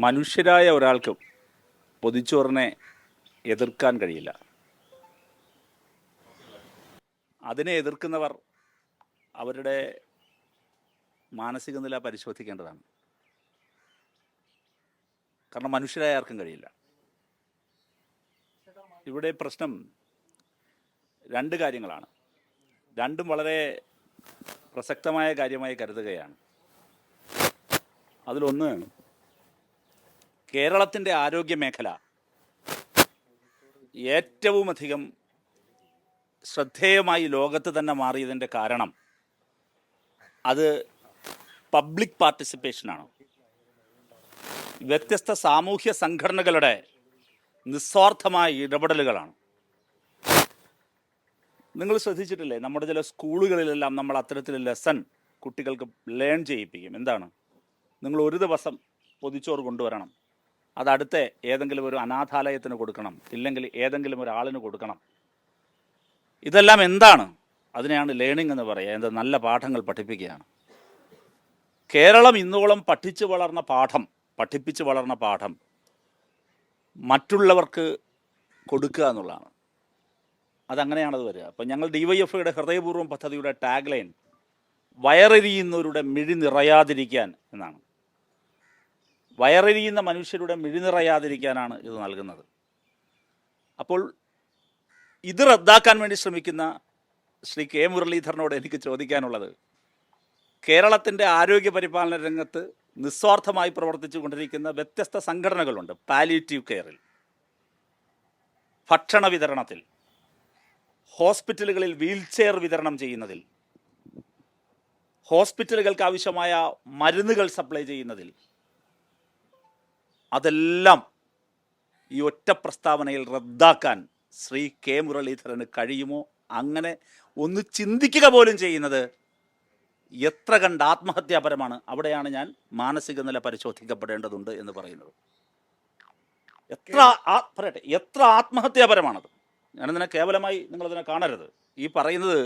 മനുഷ്യരായ ഒരാൾക്കും പൊതിച്ചോറിനെ എതിർക്കാൻ കഴിയില്ല. അതിനെ എതിർക്കുന്നവർ അവരുടെ മാനസിക നില പരിശോധിക്കേണ്ടതാണ്. കാരണം മനുഷ്യരായ ആർക്കും കഴിയില്ല. ഇവിടെ പ്രശ്നം രണ്ട് കാര്യങ്ങളാണ്. രണ്ടും വളരെ പ്രസക്തമായ കാര്യമായി കരുതുകയാണ്. അതിലൊന്ന്, കേരളത്തിൻ്റെ ആരോഗ്യ മേഖല ഏറ്റവും അധികം ശ്രദ്ധേയമായി ലോകത്ത് തന്നെ മാറിയതിൻ്റെ കാരണം അത് പബ്ലിക് പാർട്ടിസിപ്പേഷനാണ്. വ്യത്യസ്ത സാമൂഹ്യ സംഘടനകളുടെ നിസ്വാർത്ഥമായ ഇടപെടലുകളാണ്. നിങ്ങൾ ശ്രദ്ധിച്ചിട്ടില്ലേ, നമ്മുടെ ചില സ്കൂളുകളിലെല്ലാം നമ്മൾ അത്തരത്തിൽ ലെസൺ കുട്ടികൾക്ക് ലേൺ ചെയ്യിപ്പിക്കും. എന്താണ്? നിങ്ങൾ ഒരു ദിവസം പൊതിച്ചോറ് കൊണ്ടുവരണം, അതടുത്ത ഏതെങ്കിലും ഒരു അനാഥാലയത്തിന് കൊടുക്കണം, ഇല്ലെങ്കിൽ ഏതെങ്കിലും ഒരാളിന് കൊടുക്കണം. ഇതെല്ലാം എന്താണ്? അതിനെയാണ് ലേണിംഗ് എന്ന് പറയുക. എന്താ? നല്ല പാഠങ്ങൾ പഠിപ്പിക്കുകയാണ്. കേരളം ഇന്നോളം പഠിപ്പിച്ച് വളർന്ന പാഠം മറ്റുള്ളവർക്ക് കൊടുക്കുക എന്നുള്ളതാണ്. അതങ്ങനെയാണത് വരിക. അപ്പം ഞങ്ങൾ DYFIയുടെ ഹൃദയപൂർവ്വം പദ്ധതിയുടെ ടാഗ് ലൈൻ വയറെരിയുന്നവരുടെ മിഴി നിറയാതിരിക്കാൻ എന്നാണ്. വയറെരിയുന്ന മനുഷ്യരുടെ മിഴി നിറയാതിരിക്കാനാണ് ഇത് നൽകുന്നത്. അപ്പോൾ ഇത് റദ്ദാക്കാൻ വേണ്ടി ശ്രമിക്കുന്ന ശ്രീ K. മുരളീധരനോട് എനിക്ക് ചോദിക്കാനുള്ളത്, കേരളത്തിൻ്റെ ആരോഗ്യ പരിപാലന രംഗത്ത് നിസ്വാർത്ഥമായി പ്രവർത്തിച്ചു കൊണ്ടിരിക്കുന്ന വ്യത്യസ്ത സംഘടനകളുണ്ട്. പാലിയേറ്റീവ് കെയറിൽ, ഭക്ഷണ വിതരണത്തിൽ, ഹോസ്പിറ്റലുകളിൽ വീൽചെയർ വിതരണം ചെയ്യുന്നതിൽ, ഹോസ്പിറ്റലുകൾക്ക് ആവശ്യമായ മരുന്നുകൾ സപ്ലൈ ചെയ്യുന്നതിൽ, അതെല്ലാം ഈ ഒറ്റ പ്രസ്താവനയിൽ റദ്ദാക്കാൻ ശ്രീ K. മുരളീധരന് കഴിയുമോ? അങ്ങനെ ഒന്ന് ചിന്തിക്കുക പോലും ചെയ്യുന്നത് എത്ര കണ്ട് ആത്മഹത്യാപരമാണ്. അവിടെയാണ് ഞാൻ മാനസിക നില പരിശോധിക്കപ്പെടേണ്ടതുണ്ട് എന്ന് പറയുന്നത്. എത്ര ആത്മഹത്യാപരമാണത്. ഞാനതിനെ കേവലമായി നിങ്ങളതിനെ കാണരുത്. ഈ പറയുന്നത്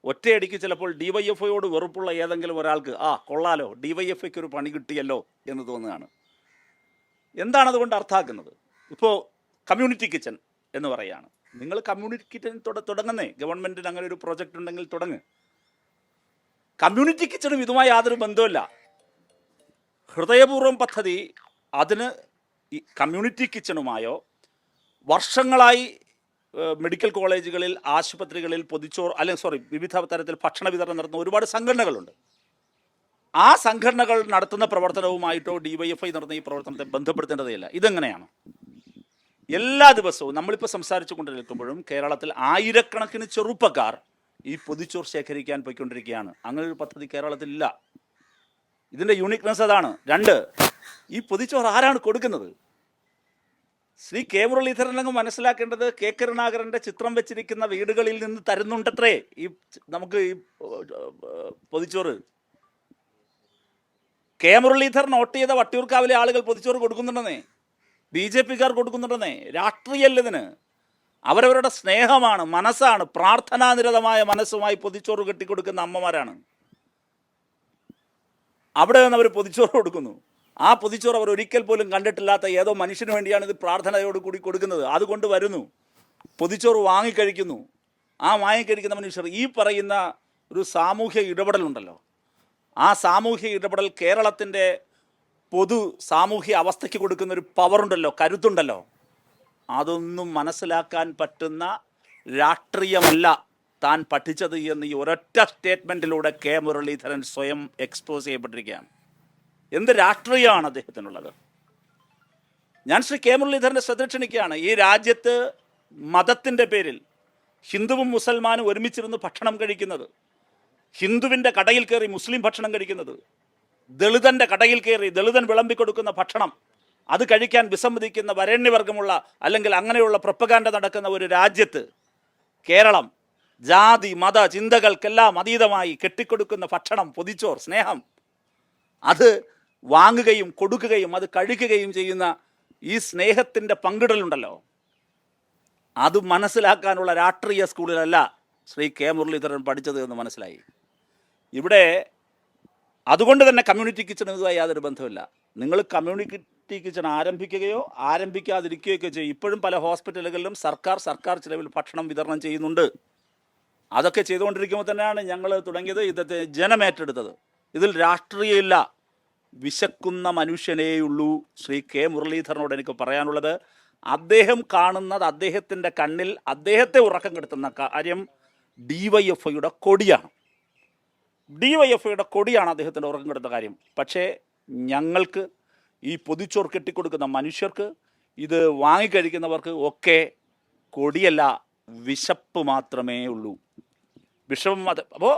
ഒറ്റയടിക്ക് ചിലപ്പോൾ DYFIയോട് വെറുപ്പുള്ള ഏതെങ്കിലും ഒരാൾക്ക് കൊള്ളാലോ, DYFIക്ക് ഒരു പണി കിട്ടിയല്ലോ എന്ന് തോന്നുകയാണ്. എന്താണ് അതുകൊണ്ട് അർത്ഥാക്കുന്നത്? ഇപ്പോൾ കമ്മ്യൂണിറ്റി കിച്ചൺ എന്ന് പറയുകയാണ്. നിങ്ങൾ കമ്മ്യൂണിറ്റി കിച്ചൺ തുടങ്ങുന്നേ, ഗവൺമെൻറ്റിന് അങ്ങനെ ഒരു പ്രോജക്റ്റ് ഉണ്ടെങ്കിൽ തുടങ്ങ്. കമ്മ്യൂണിറ്റി കിച്ചണും ഇതുമായി യാതൊരു ബന്ധമില്ല. ഹൃദയപൂർവ്വം പദ്ധതി അതിന് ഈ കമ്മ്യൂണിറ്റി കിച്ചണുമായോ വർഷങ്ങളായി മെഡിക്കൽ കോളേജുകളിൽ, ആശുപത്രികളിൽ വിവിധ തരത്തിൽ ഭക്ഷണ വിതരണം നടത്തുന്ന ഒരുപാട് സംഘടനകളുണ്ട്. ആ സംഘടനകൾ നടത്തുന്ന പ്രവർത്തനവുമായിട്ടോ DYFI നടത്തുന്ന ഈ പ്രവർത്തനത്തെ ബന്ധപ്പെടുത്തേണ്ടതേയില്ല. ഇതെങ്ങനെയാണ്? എല്ലാ ദിവസവും നമ്മളിപ്പോൾ സംസാരിച്ചു കൊണ്ടിരിക്കുമ്പോഴും കേരളത്തിൽ ആയിരക്കണക്കിന് ചെറുപ്പക്കാർ ഈ പൊതിച്ചോറ് ശേഖരിക്കാൻ പോയിക്കൊണ്ടിരിക്കുകയാണ്. അങ്ങനെ ഒരു പദ്ധതി കേരളത്തിലില്ല. ഇതിൻ്റെ യൂണിക്നെസ് അതാണ്. രണ്ട്, ഈ പൊതിച്ചോറ് ആരാണ് കൊടുക്കുന്നത്? ശ്രീ K. മുരളീധരനങ്ങ് മനസ്സിലാക്കേണ്ടത്, K. കരുണാകരൻ്റെ ചിത്രം വെച്ചിരിക്കുന്ന വീടുകളിൽ നിന്ന് തരുന്നുണ്ടത്രേ നമുക്ക് ഈ പൊതിച്ചോറ്. K. മുരളീധരൻ വോട്ട് ചെയ്ത വട്ടിയൂർക്കാവിലെ ആളുകൾ പൊതിച്ചോറ് കൊടുക്കുന്നുണ്ടെന്നേ, BJPക്കാർ കൊടുക്കുന്നുണ്ടെന്നേ. രാഷ്ട്രീയമല്ല ഇതിന്. അവരവരുടെ സ്നേഹമാണ്, മനസ്സാണ്, പ്രാർത്ഥനാനിരതമായ മനസ്സുമായി പൊതിച്ചോറ് കെട്ടിക്കൊടുക്കുന്ന അമ്മമാരാണ്. അവിടെ നിന്ന് അവർ പൊതിച്ചോറ് കൊടുക്കുന്നു. ആ പൊതിച്ചോറ് അവർ ഒരിക്കൽ പോലും കണ്ടിട്ടില്ലാത്ത ഏതോ മനുഷ്യന് വേണ്ടിയാണ് ഇത് പ്രാർത്ഥനയോട് കൂടി കൊടുക്കുന്നത്. അതുകൊണ്ട് വരുന്നു, പൊതിച്ചോറ് വാങ്ങിക്കഴിക്കുന്നു. ആ വാങ്ങിക്കഴിക്കുന്ന മനുഷ്യർ ഈ പറയുന്ന ഒരു സാമൂഹ്യ ഇടപെടലുണ്ടല്ലോ, ആ സാമൂഹ്യ ഇടപെടൽ കേരളത്തിൻ്റെ പൊതു സാമൂഹ്യ അവസ്ഥയ്ക്ക് കൊടുക്കുന്ന ഒരു പവറുണ്ടല്ലോ, കരുത്തുണ്ടല്ലോ, അതൊന്നും മനസ്സിലാക്കാൻ പറ്റുന്ന രാഷ്ട്രീയമല്ല താൻ പഠിച്ചത് എന്ന് ഈ ഒരൊറ്റ സ്റ്റേറ്റ്മെൻറ്റിലൂടെ K. മുരളീധരൻ സ്വയം എക്സ്പോസ് ചെയ്യപ്പെട്ടിരിക്കുകയാണ്. എന്ത് രാഷ്ട്രീയമാണ് അദ്ദേഹത്തിനുള്ളത്? ഞാൻ ശ്രീ K. മുരളീധരൻ്റെ ശ്രദ്ധ ക്ഷണിക്കുകയാണ്. ഈ രാജ്യത്ത് മതത്തിൻ്റെ പേരിൽ ഹിന്ദുവും മുസൽമാനും ഒരുമിച്ചിരുന്ന് ഭക്ഷണം കഴിക്കുന്നത്, ഹിന്ദുവിൻ്റെ കടയിൽ കയറി മുസ്ലിം ഭക്ഷണം കഴിക്കുന്നത്, ദളിതൻ്റെ കടയിൽ കയറി ദളിതൻ വിളമ്പിക്കൊടുക്കുന്ന ഭക്ഷണം അത് കഴിക്കാൻ വിസമ്മതിക്കുന്ന വരേണ്യവർഗമുള്ള അല്ലെങ്കിൽ അങ്ങനെയുള്ള പ്രൊപ്പഗാൻഡ നടക്കുന്ന ഒരു രാജ്യത്ത് കേരളം ജാതി മത ചിന്തകൾക്കെല്ലാം അതീതമായി കെട്ടിക്കൊടുക്കുന്ന ഭക്ഷണം, പൊതിച്ചോർ, സ്നേഹം, അത് വാങ്ങുകയും കൊടുക്കുകയും അത് കഴിക്കുകയും ചെയ്യുന്ന ഈ സ്നേഹത്തിൻ്റെ പങ്കിടലുണ്ടല്ലോ, അത് മനസ്സിലാക്കാനുള്ള രാഷ്ട്രീയ സ്കൂളിലല്ല ശ്രീ K. മുരളീധരൻ പഠിച്ചത് എന്ന് മനസ്സിലായി. ഇവിടെ അതുകൊണ്ട് തന്നെ കമ്മ്യൂണിറ്റി കിച്ചണുമായി യാതൊരു ബന്ധമില്ല. നിങ്ങൾ കമ്മ്യൂണിറ്റി കിച്ചൺ ആരംഭിക്കുകയോ ആരംഭിക്കാതിരിക്കുകയൊക്കെ ചെയ്യും. ഇപ്പോഴും പല ഹോസ്പിറ്റലുകളിലും സർക്കാർ ചിലവിൽ ഭക്ഷണം വിതരണം ചെയ്യുന്നുണ്ട്. അതൊക്കെ ചെയ്തുകൊണ്ടിരിക്കുമ്പോൾ തന്നെയാണ് ഞങ്ങൾ തുടങ്ങിയത്, ഇന്നത്തെ ജനമേറ്റെടുത്തത്. ഇതിൽ രാഷ്ട്രീയമില്ല, വിശക്കുന്ന മനുഷ്യനേയുള്ളൂ. ശ്രീ കെ മുരളീധരനോട് എനിക്ക് പറയാനുള്ളത്, അദ്ദേഹം കാണുന്നത് അദ്ദേഹത്തിൻ്റെ കണ്ണിൽ അദ്ദേഹത്തെ ഉറക്കം കെടുത്തുന്ന കാര്യം DYFIയുടെ കൊടിയാണ്. DYFIയുടെ കൊടിയാണ് അദ്ദേഹത്തിൻ്റെ ഉറക്കം കെടുത്ത കാര്യം. പക്ഷേ ഞങ്ങൾക്ക്, ഈ പൊതിച്ചോറ് കെട്ടിക്കൊടുക്കുന്ന മനുഷ്യർക്ക്, ഇത് വാങ്ങിക്കഴിക്കുന്നവർക്ക് ഒക്കെ കൊടിയല്ല, വിശപ്പ് മാത്രമേ ഉള്ളൂ. വിഷമം അത്. അപ്പോൾ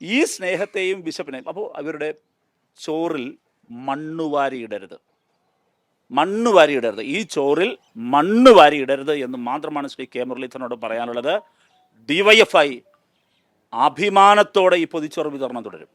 ഈ സ്നേഹത്തെയും വിശപ്പിനെയും, അപ്പോൾ അവരുടെ ചോറിൽ മണ്ണ് വാരിയിടരുത്, ഈ ചോറിൽ മണ്ണ് വാരിയിടരുത് എന്ന് മാത്രമാണ് ശ്രീ കെ മുരളീധരനോട് പറയാനുള്ളത്. DYFI അഭിമാനത്തോടെ ഈ പൊതിച്ചോറ് വിതരണം തുടരും.